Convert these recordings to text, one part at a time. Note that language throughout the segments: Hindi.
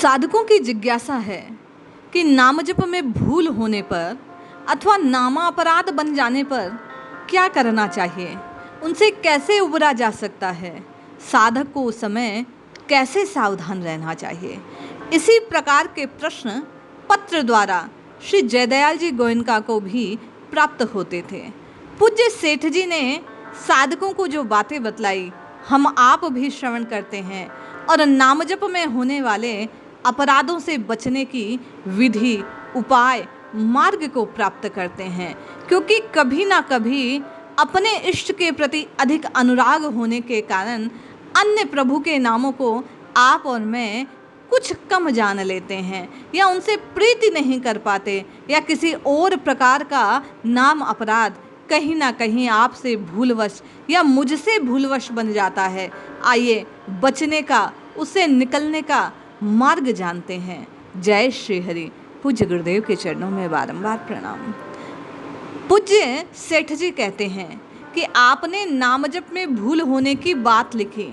साधकों की जिज्ञासा है कि नामजप में भूल होने पर अथवा नामापराध बन जाने पर क्या करना चाहिए, उनसे कैसे उबरा जा सकता है, साधक को उस समय कैसे सावधान रहना चाहिए। इसी प्रकार के प्रश्न पत्र द्वारा श्री जयदयाल जी गोयनका को भी प्राप्त होते थे। पूज्य सेठ जी ने साधकों को जो बातें बतलाई हम आप भी श्रवण करते हैं और नामजप में होने वाले अपराधों से बचने की विधि, उपाय, मार्ग को प्राप्त करते हैं, क्योंकि कभी ना कभी अपने इष्ट के प्रति अधिक अनुराग होने के कारण अन्य प्रभु के नामों को आप और मैं कुछ कम जान लेते हैं या उनसे प्रीति नहीं कर पाते, या किसी और प्रकार का नाम अपराध कहीं ना कहीं आपसे भूलवश या मुझसे भूलवश बन जाता है। आइए बचने का, उससे निकलने का मार्ग जानते हैं। जय श्री हरि। पूज्य गुरुदेव के चरणों में बारंबार प्रणाम। पूज्य सेठ जी कहते हैं कि आपने नामजप में भूल होने की बात लिखी,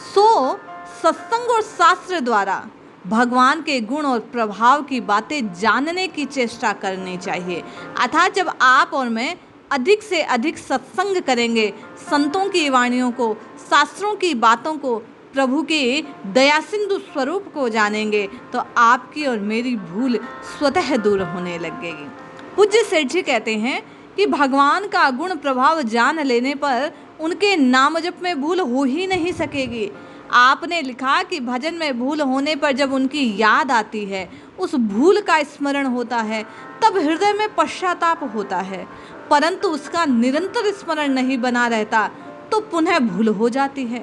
सो सत्संग और शास्त्र द्वारा भगवान के गुण और प्रभाव की बातें जानने की चेष्टा करनी चाहिए। अर्थात जब आप और मैं अधिक से अधिक सत्संग करेंगे, संतों की वाणियों को, शास्त्रों की बातों को, प्रभु के दया सिंधु स्वरूप को जानेंगे, तो आपकी और मेरी भूल स्वतः दूर होने लगेगी। पूज्य सेठ जी कहते हैं कि भगवान का गुण प्रभाव जान लेने पर उनके नामजप में भूल हो ही नहीं सकेगी। आपने लिखा कि भजन में भूल होने पर जब उनकी याद आती है, उस भूल का स्मरण होता है, तब हृदय में पश्चाताप होता है, परंतु उसका निरंतर स्मरण नहीं बना रहता तो पुनः भूल हो जाती है।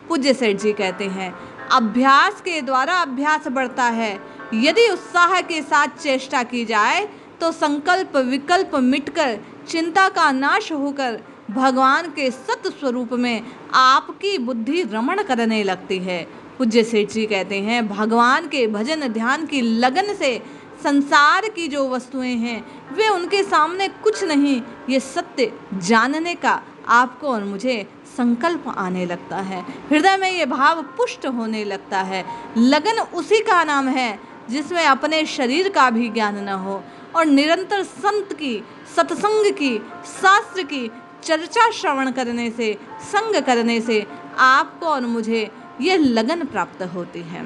पूज्य सेठ जी कहते हैं, अभ्यास के द्वारा अभ्यास बढ़ता है। यदि उत्साह के साथ चेष्टा की जाए तो संकल्प विकल्प मिटकर, चिंता का नाश होकर भगवान के सत स्वरूप में आपकी बुद्धि रमण करने लगती है। पूज्य सेठ जी कहते हैं, भगवान के भजन ध्यान की लगन से संसार की जो वस्तुएं हैं वे उनके सामने कुछ नहीं, ये सत्य जानने का आपको और मुझे संकल्प आने लगता है। हृदय में ये भाव पुष्ट होने लगता है। लगन उसी का नाम है जिसमें अपने शरीर का भी ज्ञान न हो और निरंतर संत की, सत्संग की, शास्त्र की चर्चा श्रवण करने से, संग करने से आपको और मुझे ये लगन प्राप्त होती है।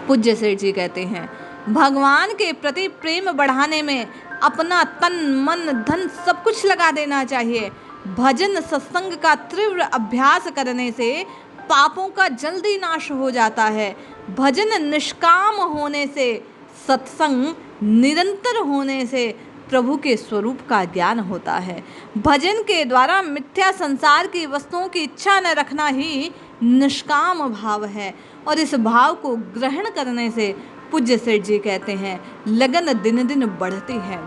पूज्य सेठ जी कहते हैं, भगवान के प्रति प्रेम बढ़ाने में अपना तन मन धन सब कुछ लगा देना चाहिए। भजन सत्संग का तीव्र अभ्यास करने से पापों का जल्दी नाश हो जाता है। भजन निष्काम होने से, सत्संग निरंतर होने से प्रभु के स्वरूप का ज्ञान होता है। भजन के द्वारा मिथ्या संसार की वस्तुओं की इच्छा न रखना ही निष्काम भाव है, और इस भाव को ग्रहण करने से पूज्य सेठ जी कहते हैं, लगन दिन दिन बढ़ती है।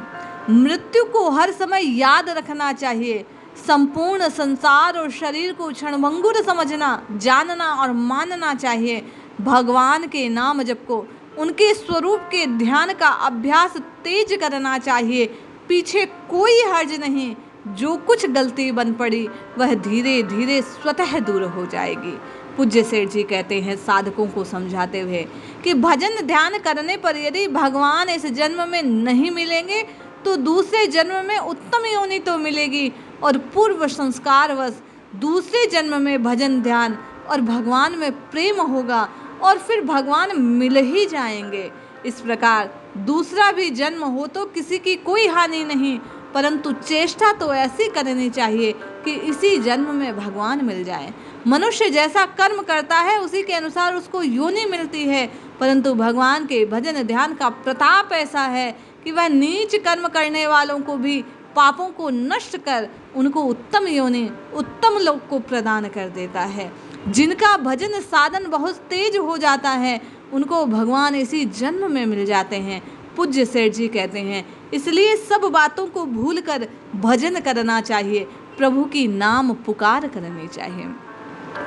मृत्यु को हर समय याद रखना चाहिए। संपूर्ण संसार और शरीर को क्षणभंगुर समझना, जानना और मानना चाहिए। भगवान के नाम जप को, उनके स्वरूप के ध्यान का अभ्यास तेज करना चाहिए। पीछे कोई हर्ज नहीं, जो कुछ गलती बन पड़ी वह धीरे धीरे स्वतः दूर हो जाएगी। पूज्य सेठ जी कहते हैं साधकों को समझाते हुए कि भजन ध्यान करने पर यदि भगवान इस जन्म में नहीं मिलेंगे तो दूसरे जन्म में उत्तम योनि तो मिलेगी, और पूर्व संस्कारवश दूसरे जन्म में भजन ध्यान और भगवान में प्रेम होगा और फिर भगवान मिल ही जाएंगे। इस प्रकार दूसरा भी जन्म हो तो किसी की कोई हानि नहीं, परंतु चेष्टा तो ऐसी करनी चाहिए कि इसी जन्म में भगवान मिल जाए। मनुष्य जैसा कर्म करता है उसी के अनुसार उसको योनि मिलती है, परंतु भगवान के भजन ध्यान का प्रताप ऐसा है कि वह नीच कर्म करने वालों को भी पापों को नष्ट कर उनको उत्तम योनि, उत्तम लोक को प्रदान कर देता है। जिनका भजन साधन बहुत तेज हो जाता है उनको भगवान इसी जन्म में मिल जाते हैं। पूज्य सेठ जी कहते हैं, इसलिए सब बातों को भूलकर भजन करना चाहिए, प्रभु की नाम पुकार करनी चाहिए।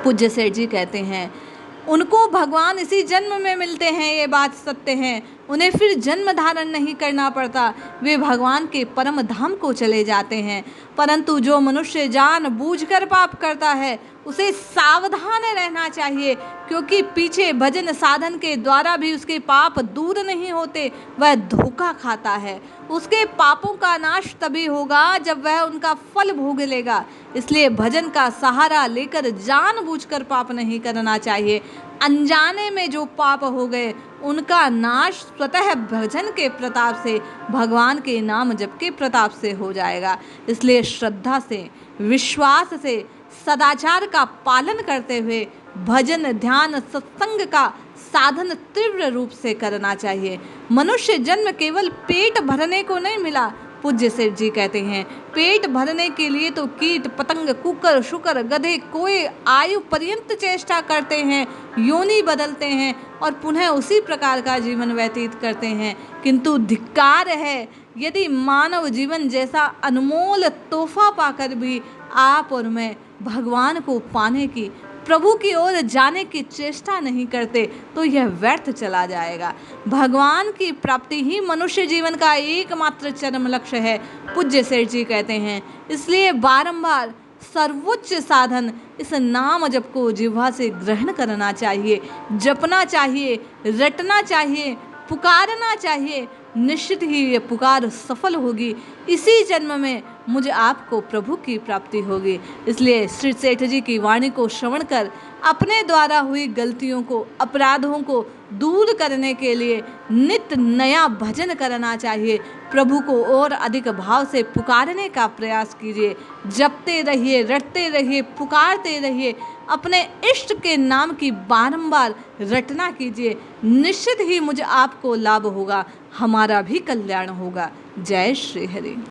पूज्य सेठ जी कहते हैं, उनको भगवान इसी जन्म में मिलते हैं, ये बात सत्य है। उन्हें फिर जन्म धारण नहीं करना पड़ता, वे भगवान के परम धाम को चले जाते हैं। परंतु जो मनुष्य जान बूझकर पाप करता है उसे सावधान रहना चाहिए, क्योंकि पीछे भजन साधन के द्वारा भी उसके पाप दूर नहीं होते, वह धोखा खाता है। उसके पापों का नाश तभी होगा जब वह उनका फल भोग लेगा। इसलिए भजन का सहारा लेकर जानबूझकर पाप नहीं करना चाहिए। अनजाने में जो पाप हो गए उनका नाश स्वतः भजन के प्रताप से, भगवान के नाम जप के प्रताप से हो जाएगा। इसलिए श्रद्धा से, विश्वास से, सदाचार का पालन करते हुए भजन, ध्यान, सत्संग का साधन तीव्र रूप से करना चाहिए। मनुष्य जन्म केवल पेट भरने को नहीं मिला। पूज्य सेठ जी कहते हैं, पेट भरने के लिए तो कीट पतंग, कुकर, शुकर, गधे, कोए आयु पर्यंत चेष्टा करते हैं, योनि बदलते हैं और पुनः उसी प्रकार का जीवन व्यतीत करते हैं। किंतु धिक्कार है यदि मानव जीवन जैसा अनमोल तोहफा पाकर भी आप और मैं भगवान को पाने की, प्रभु की ओर जाने की चेष्टा नहीं करते तो यह व्यर्थ चला जाएगा। भगवान की प्राप्ति ही मनुष्य जीवन का एकमात्र चरम लक्ष्य है। पूज्य सेठ जी कहते हैं, इसलिए बारंबार सर्वोच्च साधन इस नाम जप को जिह्वा से ग्रहण करना चाहिए, जपना चाहिए, रटना चाहिए, पुकारना चाहिए। निश्चित ही ये पुकार सफल होगी। इसी जन्म में मुझे आपको प्रभु की प्राप्ति होगी। इसलिए श्री सेठ जी की वाणी को श्रवण कर अपने द्वारा हुई गलतियों को, अपराधों को दूर करने के लिए नित्य नया भजन करना चाहिए। प्रभु को और अधिक भाव से पुकारने का प्रयास कीजिए। जपते रहिए, रटते रहिए, पुकारते रहिए। अपने इष्ट के नाम की बारंबार रटना कीजिए। निश्चित ही मुझे आपको लाभ होगा, हमारा भी कल्याण होगा। जय श्री हरि।